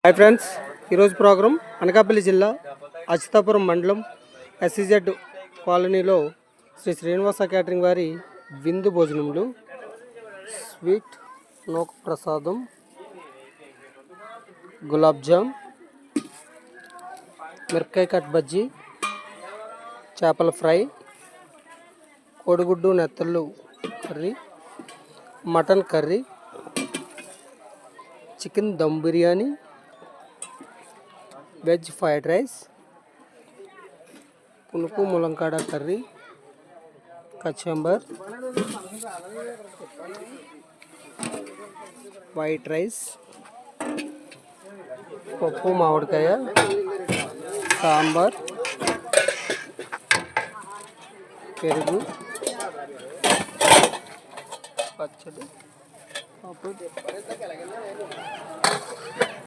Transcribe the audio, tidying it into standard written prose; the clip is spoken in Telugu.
హాయ్ ఫ్రెండ్స్, ఈరోజు ప్రోగ్రాం అనకాపల్లి జిల్లా అచ్యుతాపురం మండలం ఎస్సీజెడ్ కాలనీలో శ్రీ శ్రీనివాస క్యాటరింగ్ వారి విందు భోజనములు, స్వీట్ నూక ప్రసాదం, గులాబ్ జామ్, మిరపకాయ కట్ బజ్జీ, చేపల ఫ్రై, కోడిగుడ్డు నెత్తళ్ళు curry, mutton curry, chicken dum biryani, veg fried rice, పునుకు ములంకాడ కర్రీ, కచంబర్, వైట్ రైస్, పప్పు మామిడికాయ, సాంబార్, పెరుగు, పచ్చడి, పప్పు.